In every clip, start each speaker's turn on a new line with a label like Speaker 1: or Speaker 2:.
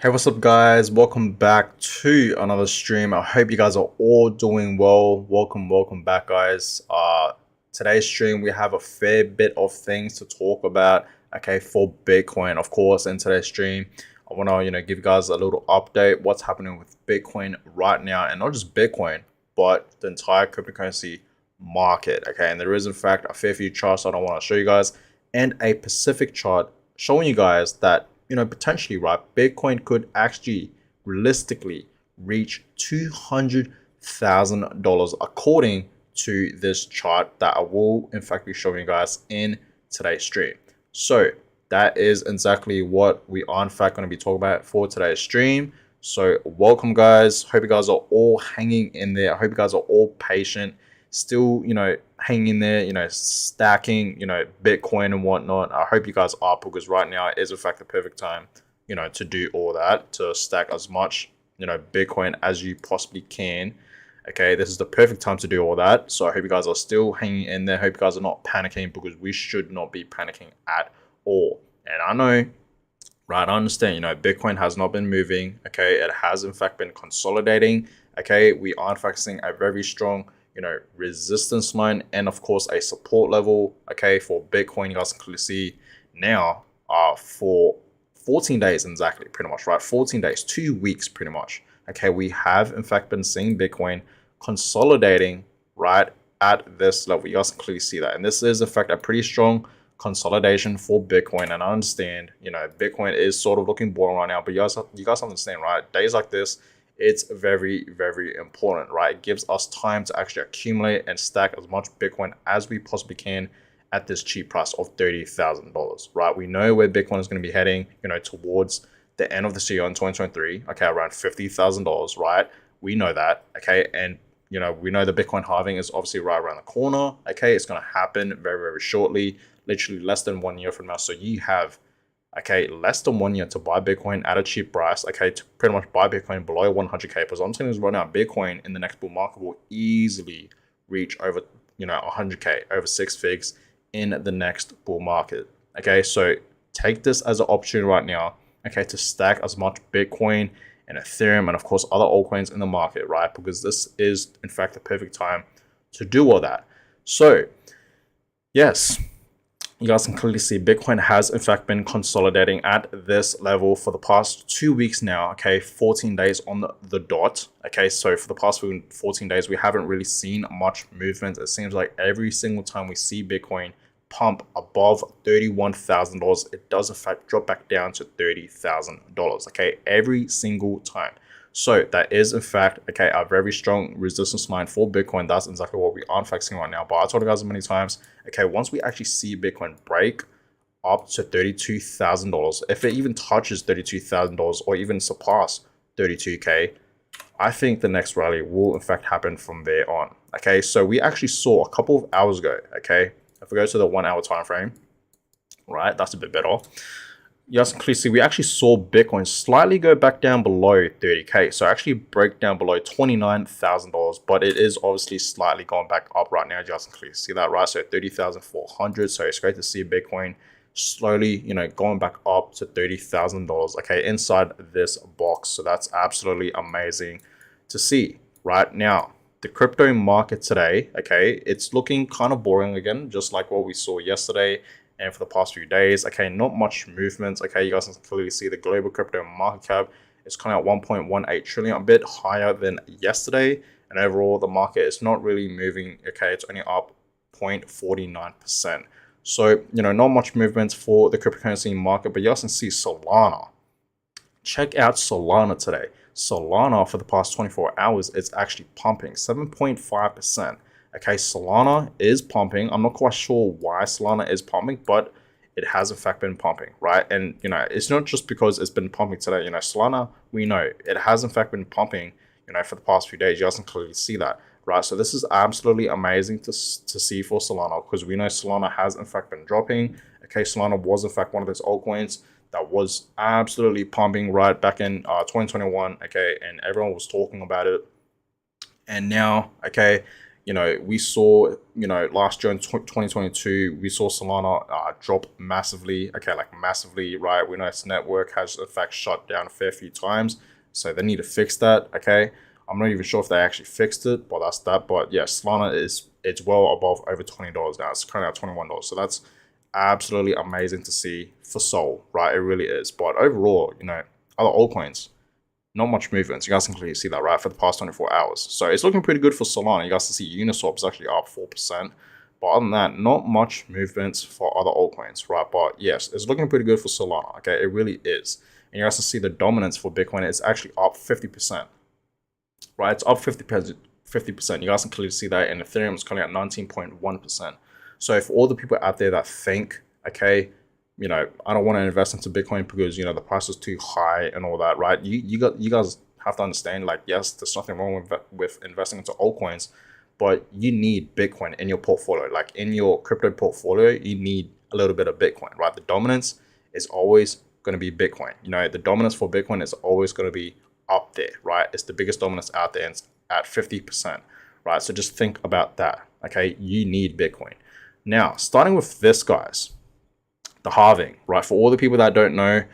Speaker 1: Hey, what's up, guys? Welcome back to another stream. I hope you guys are all doing well. Welcome back, guys. Today's stream we have a fair bit of things to talk about. Okay, for Bitcoin, of course. In today's stream, I want to give you guys a little update what's happening with Bitcoin right now, and not just Bitcoin, but the entire cryptocurrency market. Okay, and there is in fact a fair few charts that I want to show you guys, and a Pacific chart showing you guys that potentially, right, Bitcoin could actually realistically reach $200,000 according to this chart that I will in fact be showing you guys in today's stream. So that is exactly what we are in fact going to be talking about for today's stream. So welcome, guys. Hope you guys are all hanging in there. I hope you guys are all patient, still hanging in there, stacking Bitcoin and whatnot. I hope you guys are, because right now is in fact the perfect time to do all that, to stack as much Bitcoin as you possibly can. Okay, this is the perfect time to do all that. So I hope you guys are still hanging in there. I hope you guys are not panicking, because we should not be panicking at all. And I know, right, I understand, Bitcoin has not been moving. Okay, it has in fact been consolidating. Okay, we are in fact seeing a very strong resistance line, and of course a support level. Okay, for Bitcoin, you guys can clearly see now for 14 days exactly, pretty much, right? 14 days, 2 weeks pretty much. Okay, we have in fact been seeing Bitcoin consolidating right at this level. You guys can clearly see that, and this is in fact a pretty strong consolidation for Bitcoin. And I understand, Bitcoin is sort of looking boring right now, but you guys understand, right? Days like this, it's very, very important, right? It gives us time to actually accumulate and stack as much Bitcoin as we possibly can at this cheap price of $30,000, right? We know where Bitcoin is going to be heading, towards the end of this year in 2023, okay, around $50,000, right? We know that, okay, and we know the Bitcoin halving is obviously right around the corner, okay? It's going to happen very, very shortly, literally less than 1 year from now. So you have, okay, less than 1 year to buy Bitcoin at a cheap price, okay, to pretty much buy Bitcoin below 100K. Because I'm saying is right now, Bitcoin in the next bull market will easily reach over, 100K, over 6 figs in the next bull market. Okay, so take this as an opportunity right now, okay, to stack as much Bitcoin and Ethereum and of course other altcoins in the market, right? Because this is in fact the perfect time to do all that. So yes, you guys can clearly see Bitcoin has in fact been consolidating at this level for the past 2 weeks now. Okay, 14 days on the dot. Okay, so for the past 14 days, we haven't really seen much movement. It seems like every single time we see Bitcoin pump above $31,000, it does in fact drop back down to $30,000. Okay, every single time. So that is in fact, okay, a very strong resistance line for Bitcoin. That's exactly what we are in fact seeing right now. But I told you guys many times, okay, once we actually see Bitcoin break up to $32,000, if it even touches $32,000 or even surpass 32K, I think the next rally will in fact happen from there on. Okay, so we actually saw a couple of hours ago, okay, if we go to the 1 hour time frame, right, that's a bit better. Yes, clearly see we actually saw Bitcoin slightly go back down below 30K. So actually break down below $29,000, but it is obviously slightly going back up right now. You guys can clearly see that, right? So 30,400. So it's great to see Bitcoin slowly, going back up to $30,000, okay, inside this box. So that's absolutely amazing to see right now. The crypto market today, okay, it's looking kind of boring again, just like what we saw yesterday and for the past few days. Okay, not much movement. Okay, you guys can clearly see the global crypto market cap is kind of 1.18 trillion, a bit higher than yesterday. And overall, the market is not really moving. Okay, it's only up 0.49%. So, not much movement for the cryptocurrency market, but you guys can see Solana. Check out Solana today. Solana for the past 24 hours, it's actually pumping 7.5%. Okay, Solana is pumping. I'm not quite sure why Solana is pumping, but it has in fact been pumping, right? And it's not just because it's been pumping today. Solana, we know it has in fact been pumping, for the past few days. You guys can clearly see that, right? So this is absolutely amazing to see for Solana, because we know Solana has in fact been dropping. Okay, Solana was in fact one of those altcoins that was absolutely pumping right back in 2021. Okay, and everyone was talking about it. And now, okay, We saw, last year in 2022, we saw Solana drop massively. Okay, like massively, right? We know its network has in fact shut down a fair few times, so they need to fix that. Okay, I'm not even sure if they actually fixed it, but that's that. But yeah, Solana it's well above over $20 now. It's currently at $21, so that's absolutely amazing to see for Sol, right? It really is. But overall, other altcoins, not much movements. You guys can clearly see that, right, for the past 24 hours. So it's looking pretty good for Solana. You guys can see Uniswap is actually up 4%. But other than that, not much movements for other altcoins, right? But yes, it's looking pretty good for Solana, okay? It really is. And you guys can see the dominance for Bitcoin is actually up 50%, right? It's up 50%. You guys can clearly see that. And Ethereum is currently at 19.1%. So for all the people out there that think, okay, I don't want to invest into Bitcoin because, the price is too high and all that, right? You guys have to understand, like, yes, there's nothing wrong with investing into altcoins, but you need Bitcoin in your portfolio. Like in your crypto portfolio, you need a little bit of Bitcoin, right? The dominance is always going to be Bitcoin. The dominance for Bitcoin is always going to be up there, right? It's the biggest dominance out there, and it's at 50%, right? So just think about that, okay? You need Bitcoin. Now, starting with this, guys, the halving, right? For all the people that don't know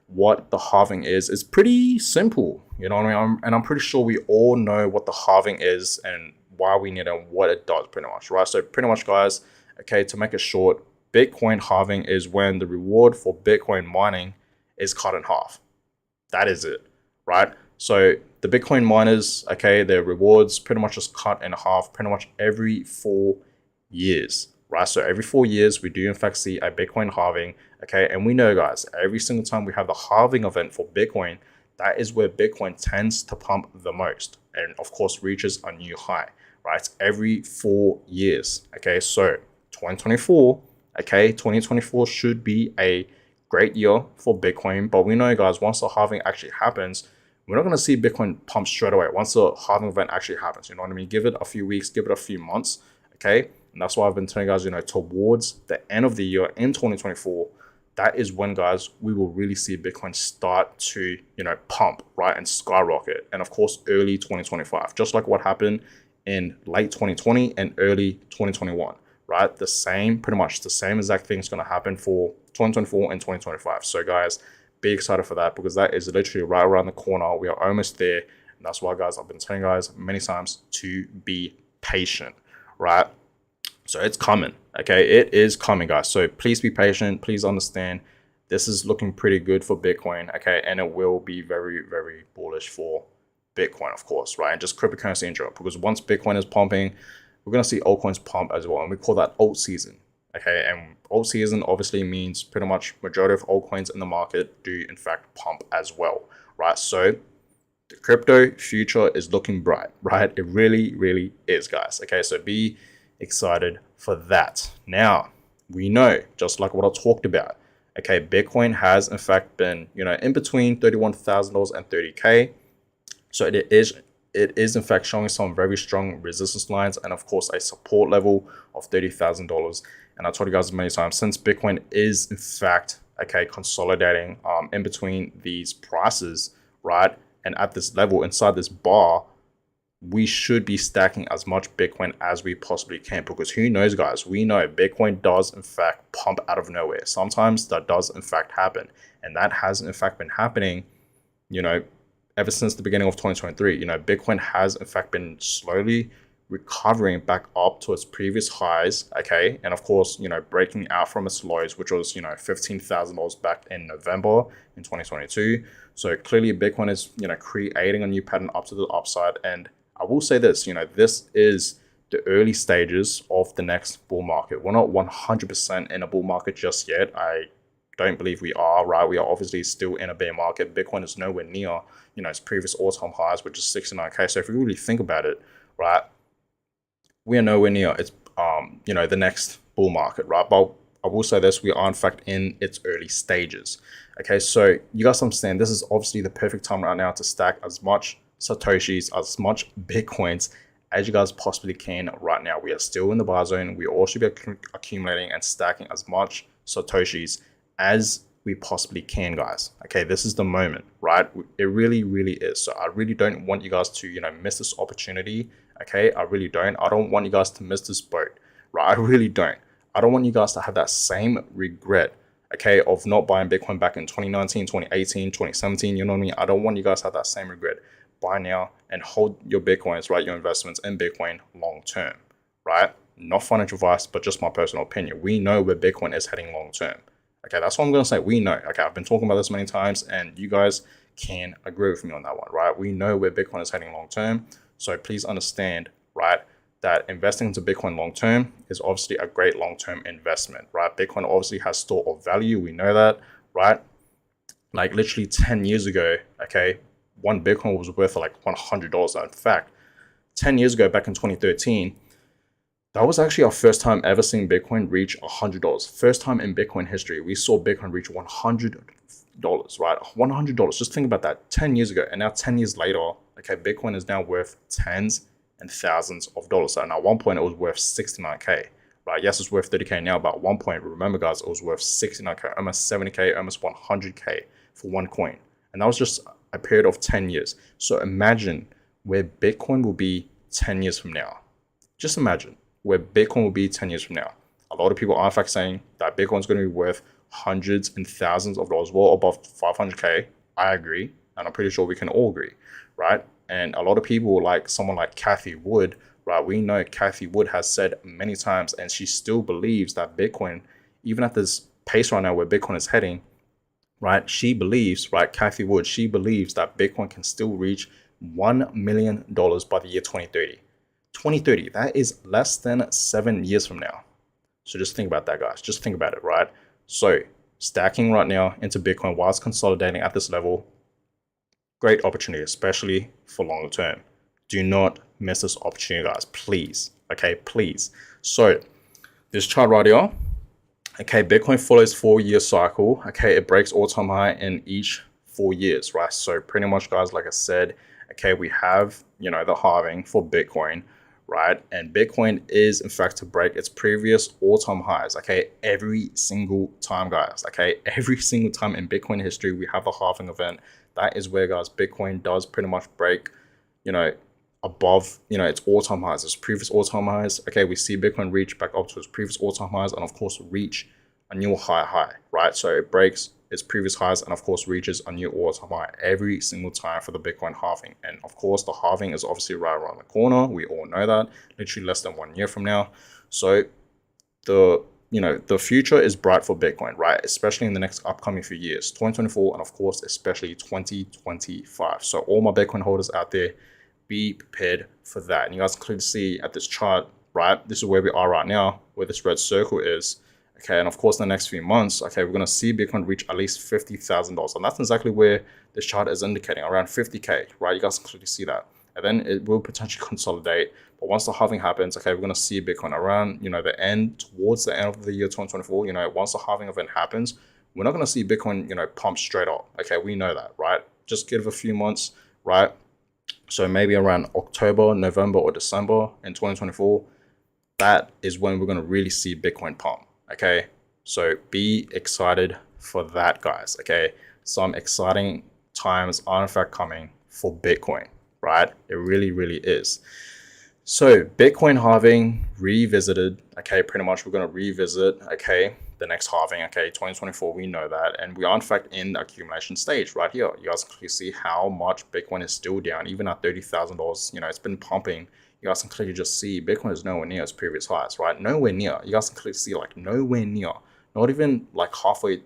Speaker 1: what the halving is, it's pretty simple. You know what I mean? And I'm pretty sure we all know what the halving is and why we need it and what it does, pretty much, right? So pretty much, guys, okay, to make it short, Bitcoin halving is when the reward for Bitcoin mining is cut in half. That is it, right? So the Bitcoin miners, okay, their rewards pretty much just cut in half pretty much every 4 years. Right, so every 4 years, we do in fact see a Bitcoin halving, okay? And we know, guys, every single time we have the halving event for Bitcoin, that is where Bitcoin tends to pump the most and, of course, reaches a new high, right? Every 4 years, okay? So 2024, okay, 2024 should be a great year for Bitcoin, but we know, guys, once the halving actually happens, we're not going to see Bitcoin pump straight away once the halving event actually happens. You know what I mean? Give it a few weeks, give it a few months, okay? And that's why I've been telling you guys, towards the end of the year in 2024, that is when, guys, we will really see Bitcoin start to, pump, right, and skyrocket. And of course, early 2025, just like what happened in late 2020 and early 2021, right? Pretty much the same exact thing is going to happen for 2024 and 2025. So, guys, be excited for that because that is literally right around the corner. We are almost there. And that's why, guys, I've been telling you guys many times to be patient, right? So it's coming, okay? It is coming, guys. So please be patient. Please understand this is looking pretty good for Bitcoin, okay? And it will be very, very bullish for Bitcoin, of course, right? And just cryptocurrency in general, because once Bitcoin is pumping, we're going to see altcoins pump as well. And we call that alt season, okay? And alt season obviously means pretty much majority of altcoins in the market do, in fact, pump as well, right? So the crypto future is looking bright, right? It really, really is, guys, okay? So be excited for that. Now, we know, just like what I talked about, okay, Bitcoin has in fact been, in between $31,000 and 30K. So it is in fact showing some very strong resistance lines and of course a support level of $30,000. And I told you guys many times, since Bitcoin is in fact, okay, consolidating in between these prices, right? And at this level inside this bar, we should be stacking as much Bitcoin as we possibly can, because who knows, guys, we know Bitcoin does in fact pump out of nowhere. Sometimes that does in fact happen, and that has in fact been happening, ever since the beginning of 2023. Bitcoin has in fact been slowly recovering back up to its previous highs, okay, and of course, breaking out from its lows, which was, $15,000 back in November in 2022. So clearly Bitcoin is, creating a new pattern up to the upside. And I will say this, this is the early stages of the next bull market. We're not 100% in a bull market just yet. I don't believe we are, right? We are obviously still in a bear market. Bitcoin is nowhere near, its previous all-time highs, which is 69K. So if you really think about it, right, we are nowhere near its, the next bull market, right? But I will say this, we are in fact in its early stages. Okay, so you guys understand this is obviously the perfect time right now to stack as much Satoshis, as much Bitcoins as you guys possibly can right now. We are still in the buy zone. We all should be accumulating and stacking as much Satoshis as we possibly can, guys. Okay, this is the moment, right? It really, really is. So I really don't want you guys to, miss this opportunity, Okay, I really don't. I don't want you guys to miss this boat, right? I really don't. I don't want you guys to have that same regret, okay, of not buying Bitcoin back in 2019, 2018, 2017. You know what I mean? I don't want you guys to have that same regret. Buy now and hold your Bitcoins, right? Your investments in Bitcoin long term, right? Not financial advice, but just my personal opinion. We know where Bitcoin is heading long term. Okay, that's what I'm going to say. We know. Okay, I've been talking about this many times, and you guys can agree with me on that one, right? We know where Bitcoin is heading long term. So please understand, right, that investing into Bitcoin long term is obviously a great long term investment, right? Bitcoin obviously has store of value. We know that, right? Like literally 10 years ago, okay, one Bitcoin was worth like $100. In fact, 10 years ago, back in 2013, that was actually our first time ever seeing Bitcoin reach $100. First time in Bitcoin history, we saw Bitcoin reach $100, right? $100. Just think about that 10 years ago. And now 10 years later, okay, Bitcoin is now worth tens and thousands of dollars. And at one point, it was worth 69K, right? Yes, it's worth 30K now, but at one point, remember guys, it was worth 69K, almost 70K, almost 100K for one coin. And that was just a period of 10 years. So imagine where Bitcoin will be 10 years from now. Just imagine where Bitcoin will be 10 years from now. A lot of people are in fact saying that Bitcoin is going to be worth hundreds and thousands of dollars, well above 500K. I agree. And I'm pretty sure we can all agree, right? And a lot of people, like someone like Cathie Wood, right? We know Cathie Wood has said many times, and she still believes that Bitcoin, even at this pace right now where Bitcoin is heading, right? She believes, right? Cathie Wood, she believes that Bitcoin can still reach $1 million by the year 2030. 2030, that is less than 7 years from now. So just think about that, guys. Just think about it, right? So stacking right now into Bitcoin while it's consolidating at this level, great opportunity, especially for longer term. Do not miss this opportunity, guys, please. Okay, please. So this chart right here, okay, Bitcoin follows 4-year cycle. Okay, it breaks all-time high in each 4 years, right? So pretty much, guys, like I said, okay, we have, the halving for Bitcoin, right? And Bitcoin is, in fact, to break its previous all-time highs, okay? Every single time, guys, okay? Every single time in Bitcoin history, we have the halving event. That is where, guys, Bitcoin does pretty much break, above, its all-time highs, its previous all-time highs. Okay, we see Bitcoin reach back up to its previous all-time highs and, of course, reach a new high, right? So it breaks its previous highs and, of course, reaches a new all-time high every single time for the Bitcoin halving. And, of course, the halving is obviously right around the corner. We all know that, literally less than 1 year from now. So the future is bright for Bitcoin, right? Especially in the next upcoming few years, 2024, and, of course, especially 2025. So all my Bitcoin holders out there, be prepared for that. And you guys can clearly see at this chart, right? This is where we are right now, where this red circle is. Okay, and of course, in the next few months, okay, we're going to see Bitcoin reach at least $50,000. And that's exactly where this chart is indicating, around 50K, right? You guys can clearly see that. And then it will potentially consolidate. But once the halving happens, okay, we're going to see Bitcoin around, towards the end of the year 2024, once the halving event happens, we're not going to see Bitcoin, pump straight up. Okay, we know that, right? Just give a few months, right? So maybe around October, November, or December in 2024, that is when we're going to really see Bitcoin pump. Okay, so be excited for that, guys. Okay, some exciting times are in fact coming for Bitcoin, right? It really, really is. So Bitcoin halving revisited. Okay, pretty much we're going to revisit, okay, the next halving, okay, 2024, we know that. And we are in fact in the accumulation stage right here. You guys can clearly see how much Bitcoin is still down, even at $30,000. It's been pumping. You guys can clearly just see Bitcoin is nowhere near its previous highs, right? Nowhere near. You guys can clearly see like nowhere near, not even like halfway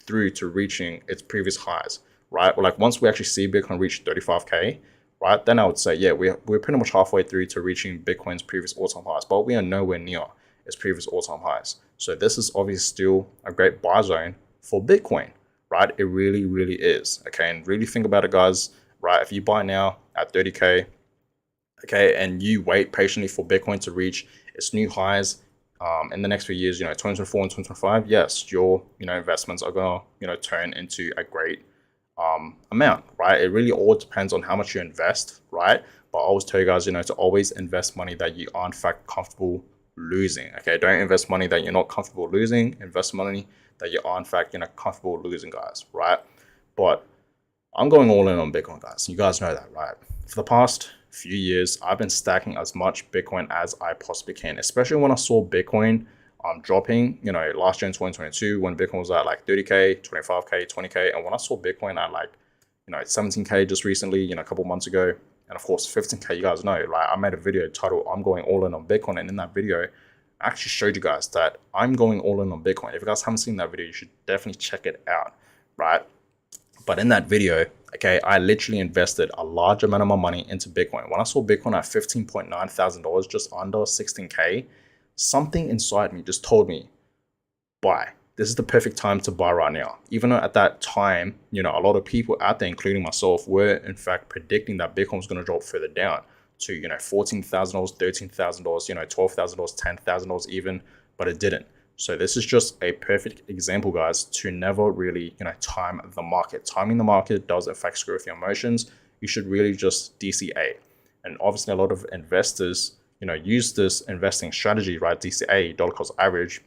Speaker 1: through to reaching its previous highs, right? Or like once we actually see Bitcoin reach 35K, right? Then I would say, yeah, we're pretty much halfway through to reaching Bitcoin's previous all-time highs, but we are nowhere near its previous all-time highs. So this is obviously still a great buy zone for Bitcoin, right? It really, really is. Okay, and really think about it, guys, right? If you buy now at 30K, okay, and you wait patiently for Bitcoin to reach its new highs in the next few years, 2024 and 2025, yes, your, investments are going to, turn into a great amount, right? It really all depends on how much you invest, right? But I always tell you guys, to always invest money that you are in fact comfortable losing. Okay, don't invest money that you're not comfortable losing. Invest money that you are in fact, comfortable losing, guys, right? But I'm going all in on Bitcoin, guys. You guys know that, right? For the past few years, I've been stacking as much Bitcoin as I possibly can, especially when I saw Bitcoin dropping, last year in 2022, when Bitcoin was at like 30K, 25K, 20K. And when I saw Bitcoin at like, 17K just recently, a couple months ago, and of course 15K, you guys know, like I made a video titled I'm going all in on Bitcoin. And in that video, I actually showed you guys that I'm going all in on Bitcoin. If you guys haven't seen that video, you should definitely check it out, right? But in that video, okay, I literally invested a large amount of my money into Bitcoin. When I saw Bitcoin at $15.9 thousand, just under 16K, something inside me just told me, buy. This is the perfect time to buy right now. Even though at that time, a lot of people out there, including myself, were in fact predicting that Bitcoin was going to drop further down to, $14,000, $13,000, $12,000, $10,000 even, but it didn't. So this is just a perfect example, guys, to never really, time the market. Timing the market does affect screw with your emotions. You should really just DCA. And obviously a lot of investors, use this investing strategy, right? DCA, dollar cost average,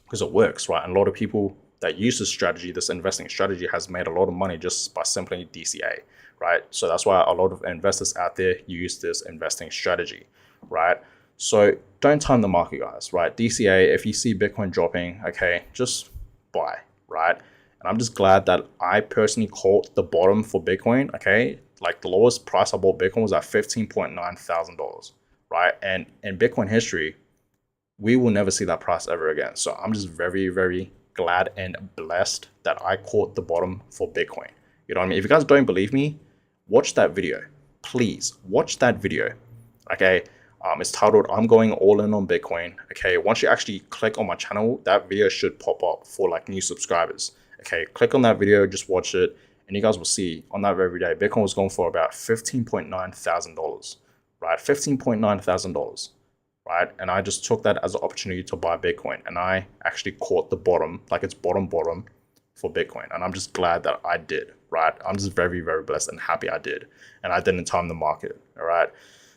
Speaker 1: because it works, right? And a lot of people that use this strategy, this investing strategy, has made a lot of money just by simply DCA, right? So that's why a lot of investors out there use this investing strategy, right? So don't time the market, guys, right? DCA, if you see Bitcoin dropping, okay, just buy, right? And I'm just glad that I personally caught the bottom for Bitcoin, okay? Like the lowest price I bought Bitcoin was at $15.9 thousand, right? And in Bitcoin history, we will never see that price ever again. So I'm just very, very glad and blessed that I caught the bottom for Bitcoin. You know what I mean? If you guys don't believe me, watch that video. Please watch that video. Okay. It's titled I'm going all in on Bitcoin. Okay. Once you actually click on my channel, that video should pop up for like new subscribers. Okay. Click on that video, just watch it, and you guys will see on that very day, Bitcoin was going for about $15.9 thousand, right? $15.9 thousand. Right? And I just took that as an opportunity to buy Bitcoin, and I actually caught the bottom, like it's bottom for Bitcoin. And I'm just glad that I did, right? I'm just very, very blessed and happy I did. And I didn't time the market, all right?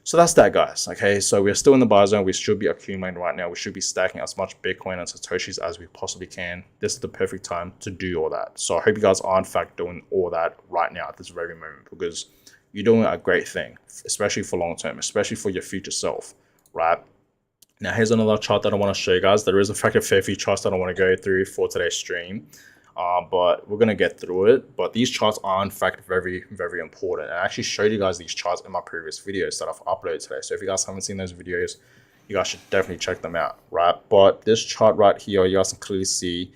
Speaker 1: So that's that, guys, okay? So we're still in the buy zone. We should be accumulating right now. We should be stacking as much Bitcoin and Satoshis as we possibly can. This is the perfect time to do all that. So I hope you guys are in fact doing all that right now at this very moment, because you're doing a great thing, especially for long term, especially for your future self, right? Now, here's another chart that I want to show you guys. There is, in fact, a fair few charts that I want to go through for today's stream, but we're going to get through it. But these charts are, in fact, very, very important. And I actually showed you guys these charts in my previous videos that I've uploaded today. So if you guys haven't seen those videos, you guys should definitely check them out, right? But this chart right here, you guys can clearly see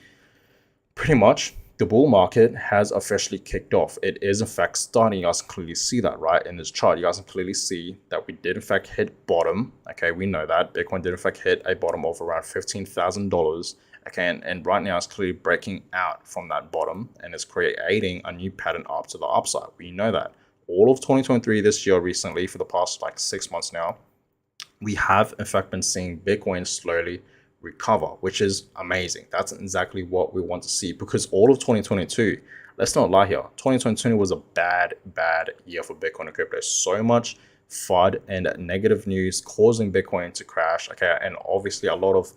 Speaker 1: pretty much the bull market has officially kicked off. It is in fact starting. You guys can clearly see that, right? In this chart, you guys can clearly see that we did in fact hit bottom. Okay, we know that Bitcoin did in fact hit a bottom of around $15,000. Okay, and right now it's clearly breaking out from that bottom and it's creating a new pattern up to the upside. We know that all of 2023 this year, recently, for the past like 6 months now, we have in fact been seeing Bitcoin slowly recover, which is amazing. That's exactly what we want to see, because all of 2022, let's not lie here, 2022 was a bad year for Bitcoin and crypto. So much FUD and negative news causing Bitcoin to crash. Okay, and obviously a lot of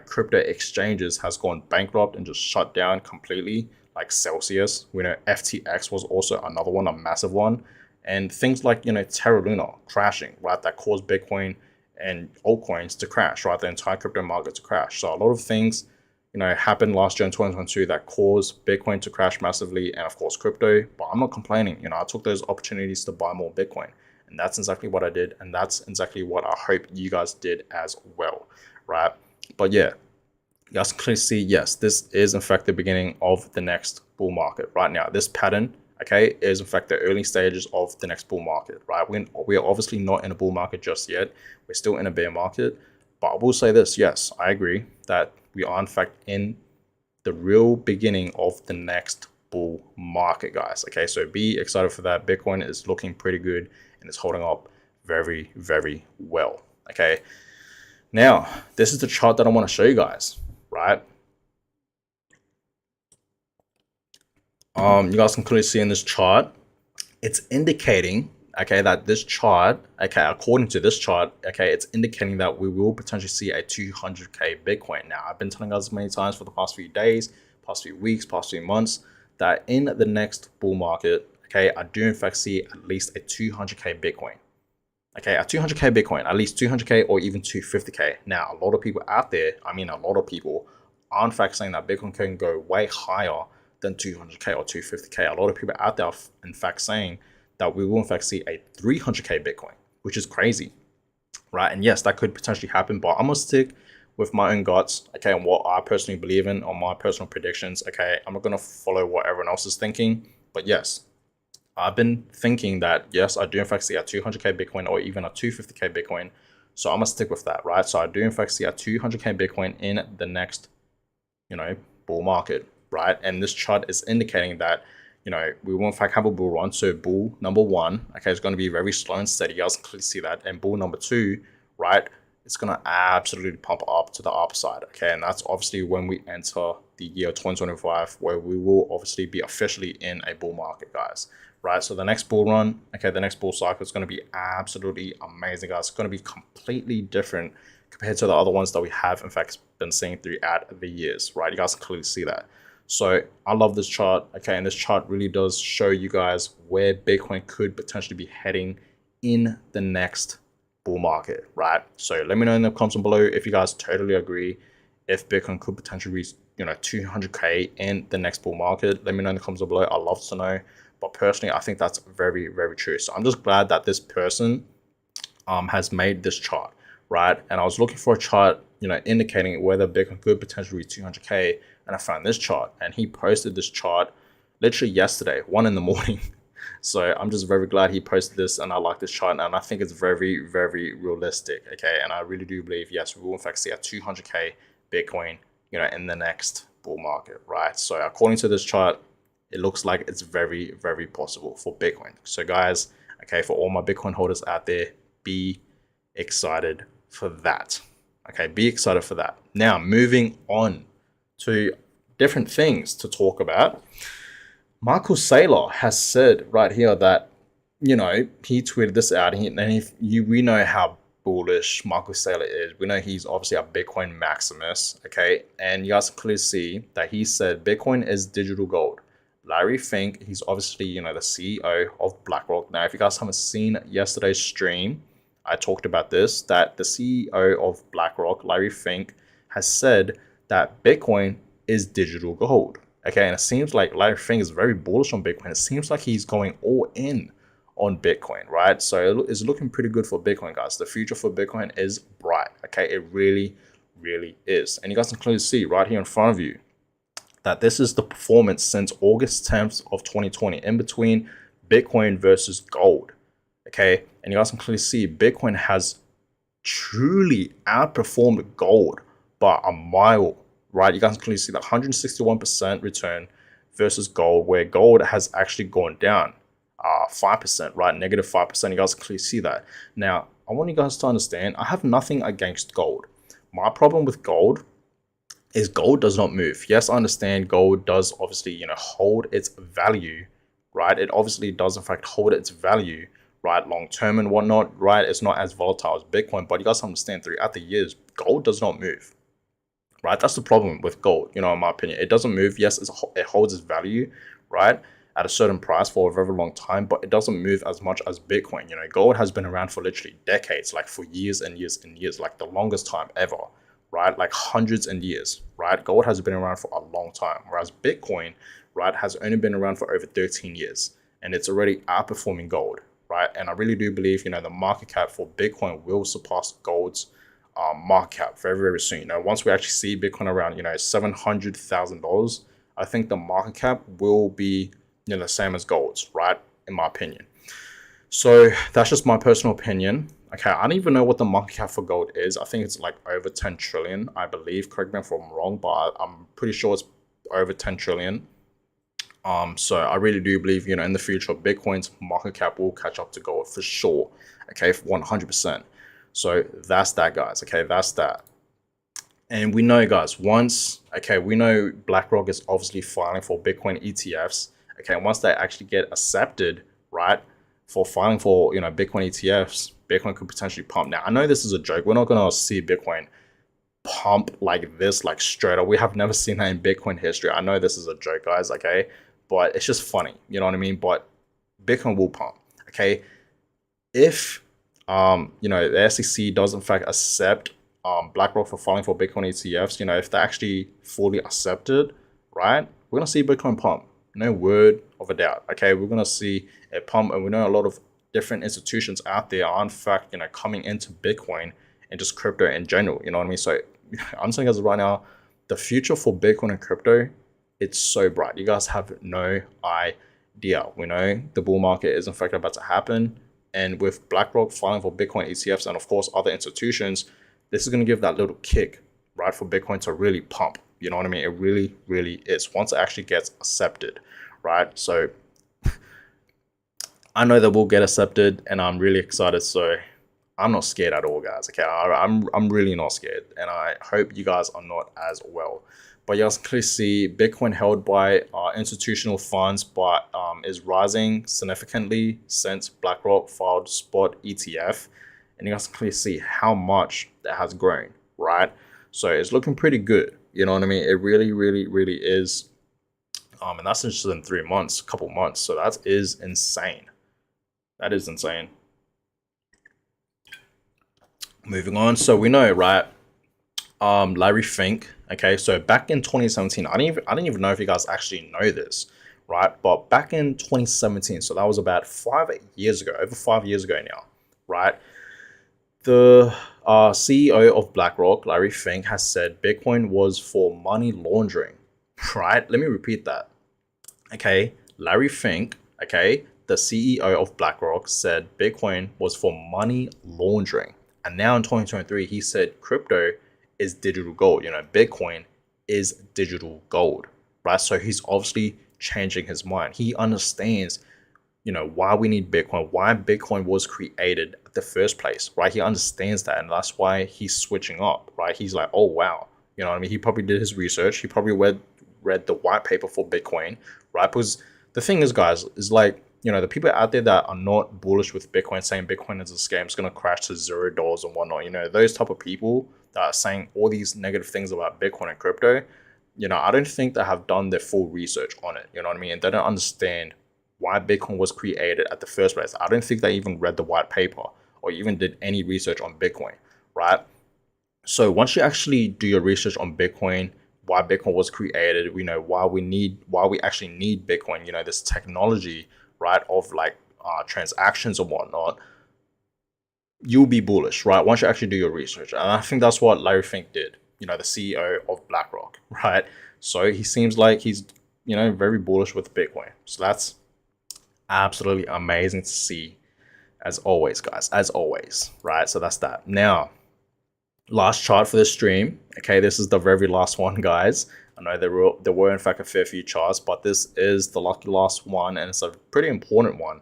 Speaker 1: crypto exchanges has gone bankrupt and just shut down completely, like Celsius. We know FTX was also another one, a massive one, and things like Terra Luna crashing, right, that caused Bitcoin and altcoins to crash, right? The entire crypto market to crash. So a lot of things, happened last year in 2022 that caused Bitcoin to crash massively, and of course crypto. But I'm not complaining. I took those opportunities to buy more Bitcoin, and that's exactly what I did, and that's exactly what I hope you guys did as well, right? But yeah, you guys can clearly see, yes, this is in fact the beginning of the next bull market right now. This pattern, okay, is in fact the early stages of the next bull market, right? We're obviously not in a bull market just yet. We're still in a bear market. But I will say this, yes, I agree that we are in fact in the real beginning of the next bull market, guys. Okay, so be excited for that. Bitcoin is looking pretty good and it's holding up very, very well. Okay, now this is the chart that I want to show you guys, right? You guys can clearly see in this chart, it's indicating, okay, that this chart, okay, according to this chart, okay, it's indicating that we will potentially see a 200K Bitcoin. Now, I've been telling you guys many times for the past few days, past few weeks, past few months, that in the next bull market, okay, I do in fact see at least a 200K Bitcoin, Okay, at 200k Bitcoin, at least 200k or even 250k. Now, a lot of people out there, I mean, a lot of people are in fact saying that Bitcoin can go way higher than 200k or 250k. A lot of people out there are in fact saying that we will in fact see a 300k Bitcoin, which is crazy, right? And yes, that could potentially happen, but I'm gonna stick with my own guts, okay, and what I personally believe in on my personal predictions, okay? I'm not gonna follow what everyone else is thinking, but yes, I've been thinking that, yes, I do in fact see a 200k Bitcoin or even a 250k Bitcoin. So I'm gonna stick with that, right? So I do in fact see a 200k Bitcoin in the next, bull market, right? And this chart is indicating that, we will in fact have a bull run. So bull number one, okay, is going to be very slow and steady. You guys can clearly see that. And bull number two, right, it's going to absolutely pump up to the upside, okay? And that's obviously when we enter the year 2025, where we will obviously be officially in a bull market, guys, right? So the next bull run, okay, the next bull cycle is going to be absolutely amazing, guys. It's going to be completely different compared to the other ones that we have, in fact, been seeing throughout the years, right? You guys can clearly see that. So I love this chart, okay? And this chart really does show you guys where Bitcoin could potentially be heading in the next bull market, right? So let me know in the comments below if you guys totally agree if Bitcoin could potentially reach, 200k in the next bull market. Let me know in the comments below. I'd love to know. But personally, I think that's very, very true. So I'm just glad that this person has made this chart, right? And I was looking for a chart, indicating whether Bitcoin could potentially reach 200k, and I found this chart, and he posted this chart literally yesterday, 1 in the morning. So I'm just very glad he posted this, and I like this chart, and I think it's very, very realistic, okay? And I really do believe, yes, we will in fact see a 200k Bitcoin, in the next bull market, right? So according to this chart, it looks like it's very, very possible for Bitcoin. So guys, okay, for all my Bitcoin holders out there, be excited for that. Okay, be excited for that. Now, moving on to different things to talk about. Michael Saylor has said right here that, he tweeted this out, we know how bullish Michael Saylor is. We know he's obviously a Bitcoin maximus, okay? And you guys can clearly see that he said Bitcoin is digital gold. Larry Fink, he's obviously, the CEO of BlackRock. Now, if you guys haven't seen yesterday's stream, I talked about this, that the CEO of BlackRock, Larry Fink, has said that Bitcoin is digital gold. Okay, and it seems like Larry Fink is very bullish on Bitcoin. It seems like he's going all in on Bitcoin, right? So it's looking pretty good for Bitcoin, guys. The future for Bitcoin is bright. Okay, it really, really is. And you guys can clearly see right here in front of you that this is the performance since August 10th of 2020, in between Bitcoin versus gold. Okay, and you guys can clearly see Bitcoin has truly outperformed gold by a mile, right? You guys can clearly see the 161% return versus gold, where gold has actually gone down 5%, right? Negative 5%. You guys can clearly see that. Now, I want you guys to understand, I have nothing against gold. My problem with gold is gold does not move. Yes, I understand gold does obviously, hold its value, right? It obviously does in fact hold its value, right? Long term and whatnot, right? It's not as volatile as Bitcoin, but you guys understand throughout the years, gold does not move, right? That's the problem with gold, in my opinion. It doesn't move. Yes, it holds its value, right? At a certain price for a very long time, but it doesn't move as much as Bitcoin. Gold has been around for literally decades, like for years and years and years, like the longest time ever, right? Like hundreds and years, right? Gold has been around for a long time, whereas Bitcoin, right, has only been around for over 13 years, and it's already outperforming gold, right? And I really do believe, the market cap for Bitcoin will surpass gold's market cap very, very soon. Once we actually see Bitcoin around, $700,000, I think the market cap will be, the same as gold's, right? In my opinion. So that's just my personal opinion. Okay, I don't even know what the market cap for gold is. I think it's like over 10 trillion, I believe. Correct me if I'm wrong, but I'm pretty sure it's over 10 trillion. So I really do believe, in the future, Bitcoin's market cap will catch up to gold for sure. Okay, 100%. So that's that, guys. Okay, that's that. And we know, guys, we know BlackRock is obviously filing for Bitcoin ETFs. Okay, and once they actually get accepted, right, for filing for, Bitcoin ETFs, Bitcoin could potentially pump. Now, I know this is a joke. We're not going to see Bitcoin pump like this, like straight up. We have never seen that in Bitcoin history. I know this is a joke, guys, okay? But it's just funny, you know what I mean? But Bitcoin will pump, okay? If the SEC does in fact accept BlackRock for filing for Bitcoin ETFs, if they actually fully accept it, right, we're gonna see Bitcoin pump. No word of a doubt. Okay, we're gonna see a pump, and we know a lot of different institutions out there are in fact, coming into Bitcoin and just crypto in general. You know what I mean? So I'm saying as of right now, the future for Bitcoin and crypto, it's so bright. You guys have no idea. We know the bull market is in fact about to happen. And with BlackRock filing for Bitcoin ETFs and of course other institutions, this is going to give that little kick, right, for Bitcoin to really pump. You know what I mean? It really, really is once it actually gets accepted, right? So I know that we'll get accepted, and I'm really excited. So I'm not scared at all, guys. Okay, I'm really not scared, and I hope you guys are not as well. But you guys can clearly see Bitcoin held by institutional funds, but is rising significantly since BlackRock filed spot ETF, and you guys can clearly see how much that has grown, right? So it's looking pretty good. You know what I mean? It really, really, really is. And that's just in 3 months, a couple months. So that is insane. That is insane. Moving on. So we know, right? Larry Fink. Okay, so back in 2017, I didn't even know if you guys actually know this, right? But back in 2017, so that was about 5 years ago, over 5 years ago now, right? The CEO of BlackRock, Larry Fink, has said Bitcoin was for money laundering, right? Let me repeat that. Okay, Larry Fink, okay, the CEO of BlackRock, said Bitcoin was for money laundering. And now in 2023, he said crypto is digital gold. Bitcoin is digital gold, right? So he's obviously changing his mind. He understands, why we need Bitcoin, why Bitcoin was created at the first place, right? He understands that, and that's why he's switching up, right? He's like, oh, wow. You know what I mean? He probably did his research. He probably read the white paper for Bitcoin, right? Because the thing is, guys, is like, the people out there that are not bullish with Bitcoin, saying Bitcoin is a scam, it's going to crash to $0 and whatnot, those type of people that are saying all these negative things about Bitcoin and crypto, I don't think they have done their full research on it. You know what I mean? And they don't understand why Bitcoin was created at the first place. I don't think they even read the white paper or even did any research on Bitcoin, right? So once you actually do your research on Bitcoin, why Bitcoin was created, why we actually need Bitcoin, this technology, right, of like transactions and whatnot, you'll be bullish, right, once you actually do your research. And I think that's what Larry Fink did, the CEO of BlackRock, right? So he seems like he's, very bullish with Bitcoin. So that's absolutely amazing to see, as always, guys, as always, right? So that's that. Now, last chart for this stream. Okay, this is the very last one, guys. I know there were in fact a fair few charts, but this is the lucky last one, and it's a pretty important one.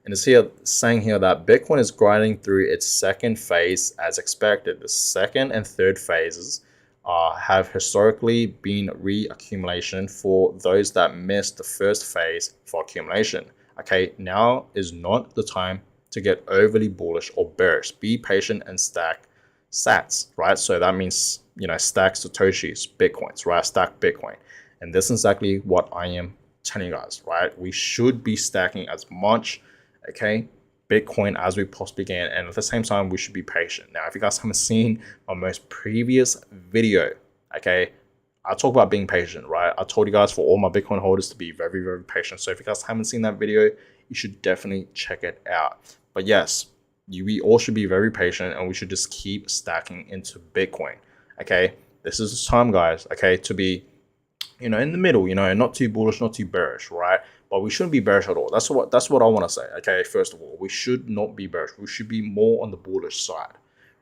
Speaker 1: And it's here saying here that Bitcoin is grinding through its second phase as expected. The second and third phases have historically been reaccumulation for those that missed the first phase for accumulation. Okay, now is not the time to get overly bullish or bearish. Be patient and stack sats, right? So that means, stack Satoshis, Bitcoins, right? Stack Bitcoin. And this is exactly what I am telling you guys, right? We should be stacking as much, okay, Bitcoin as we possibly can. And at the same time, we should be patient. Now, if you guys haven't seen my most previous video, okay, I talk about being patient, right? I told you guys for all my Bitcoin holders to be very, very patient. So if you guys haven't seen that video, you should definitely check it out. But yes, we all should be very patient, and we should just keep stacking into Bitcoin. Okay, this is the time, guys, okay, to be, in the middle, not too bullish, not too bearish, right? But we shouldn't be bearish at all. That's what I want to say. Okay, first of all, we should not be bearish. We should be more on the bullish side,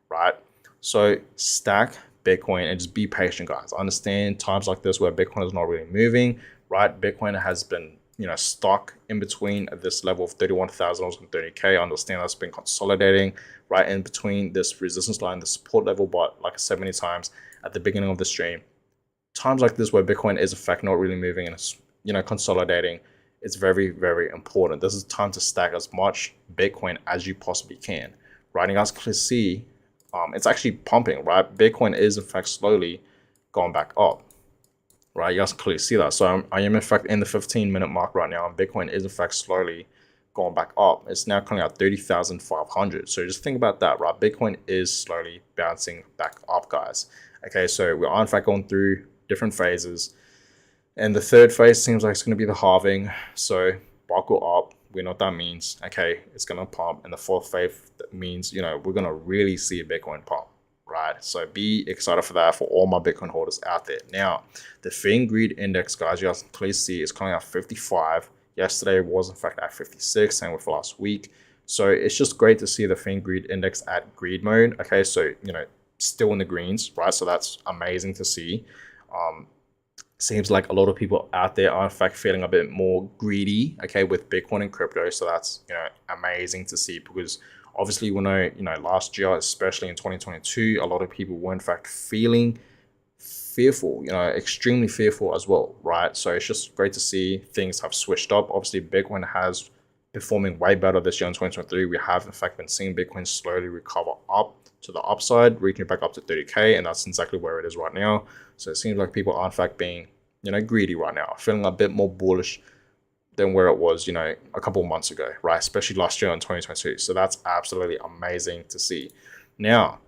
Speaker 1: right? So stack Bitcoin and just be patient, guys. I understand times like this where Bitcoin is not really moving, right? Bitcoin has been, stuck in between at this level of $31,000 and $30K. I understand that's been consolidating right in between this resistance line, the support level. But like I said many times at the beginning of the stream, times like this where Bitcoin is in fact not really moving and it's, consolidating, it's very, very important. This is time to stack as much Bitcoin as you possibly can, right? And you guys can see it's actually pumping, right? Bitcoin is in fact slowly going back up, right? You guys can clearly see that. So I am in fact in the 15-minute mark right now, and Bitcoin is in fact slowly going back up. It's now currently at 30,500. So just think about that, right? Bitcoin is slowly bouncing back up, guys. Okay, so we are in fact going through different phases. And the third phase seems like it's going to be the halving. So buckle up. We know what that means. Okay, it's going to pump. And the fourth phase means, we're going to really see a Bitcoin pump, right? So be excited for that for all my Bitcoin holders out there. Now, the Fink Greed Index, guys, you guys can clearly see it's coming out 55. Yesterday was in fact at 56, same with last week. So it's just great to see the Fink Greed Index at greed mode. Okay, so, still in the greens, right? So that's amazing to see. Seems like a lot of people out there are in fact feeling a bit more greedy, okay, with Bitcoin and crypto. So that's, amazing to see, because obviously we know, last year, especially in 2022, a lot of people were in fact feeling fearful, extremely fearful as well, right? So it's just great to see things have switched up. Obviously, Bitcoin has performing way better this year in 2023. We have in fact been seeing Bitcoin slowly recover up to the upside, reaching back up to 30K, and that's exactly where it is right now. So it seems like people are in fact being, greedy right now, feeling a bit more bullish than where it was, a couple of months ago, right? Especially last year in 2022. So that's absolutely amazing to see. Now,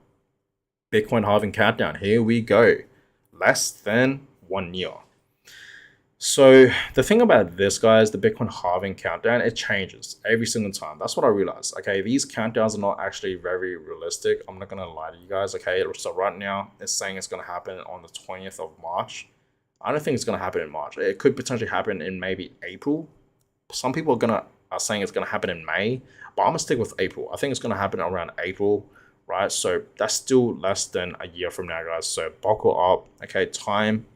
Speaker 1: Bitcoin halving countdown. Here we go. Less than 1 year. So the thing about this, guys, the Bitcoin halving countdown, it changes every single time. That's what I realized. Okay, these countdowns are not actually very realistic. I'm not gonna lie to you guys. Okay, so right now it's saying it's gonna happen on the 20th of March. I don't think it's gonna happen in March. It could potentially happen in maybe April. Some people are saying it's gonna happen in May, but I'm gonna stick with April. I think it's gonna happen around April, right? So that's still less than a year from now, guys. So buckle up. Okay, time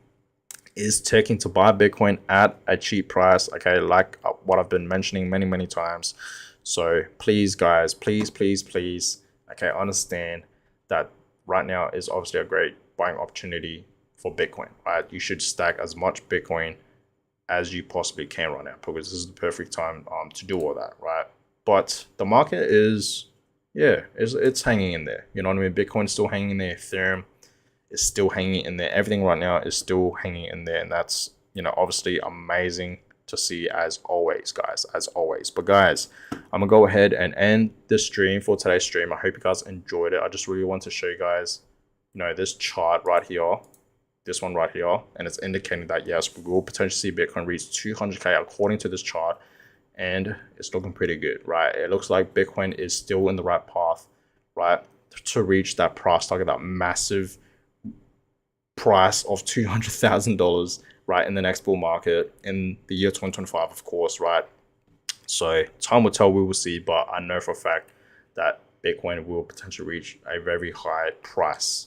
Speaker 1: is ticking to buy Bitcoin at a cheap price. Okay, like what I've been mentioning many times. So please, guys, please, okay, understand that right now is obviously a great buying opportunity for Bitcoin, right? You should stack as much Bitcoin as you possibly can right now, because this is the perfect time to do all that, right? But the market is, it's hanging in there. You know what I mean? Bitcoin's still hanging in there. Ethereum is still hanging in there. Everything right now is still hanging in there, and that's, obviously amazing to see, as always, guys, as always. But guys, I'm gonna go ahead and end this stream for today's stream. I hope you guys enjoyed it. I just really want to show you guys, this chart right here, this one right here, and it's indicating that yes, we will potentially see Bitcoin reach 200K according to this chart, and it's looking pretty good, right? It looks like Bitcoin is still in the right path, right, to reach that price target, that massive price of $200,000, right, in the next bull market in the year 2025, of course, right? So time will tell, we will see, but I know for a fact that Bitcoin will potentially reach a very high price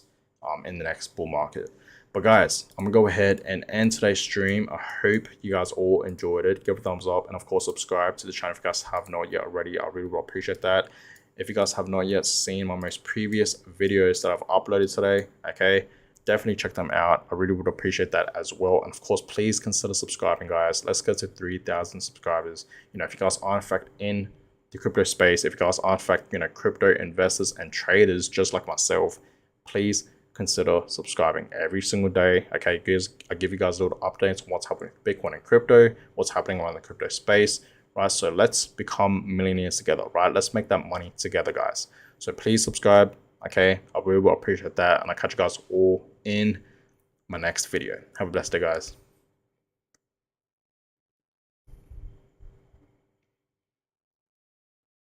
Speaker 1: in the next bull market. But guys, I'm gonna go ahead and end today's stream. I hope you guys all enjoyed it. Give it a thumbs up, and of course subscribe to the channel if you guys have not yet already. I really will appreciate that. If you guys have not yet seen my most previous videos that I've uploaded today, okay, definitely check them out. I really would appreciate that as well. And of course, please consider subscribing, guys. Let's get to 3,000 subscribers. If you guys are in fact in the crypto space, if you guys are in fact, crypto investors and traders just like myself, please consider subscribing every single day. Okay, guys, I give you guys little updates on what's happening with Bitcoin and crypto, what's happening around the crypto space, right? So let's become millionaires together, right? Let's make that money together, guys. So please subscribe. Okay, I really will appreciate that, and I'll catch you guys all in my next video. Have a blessed day, guys.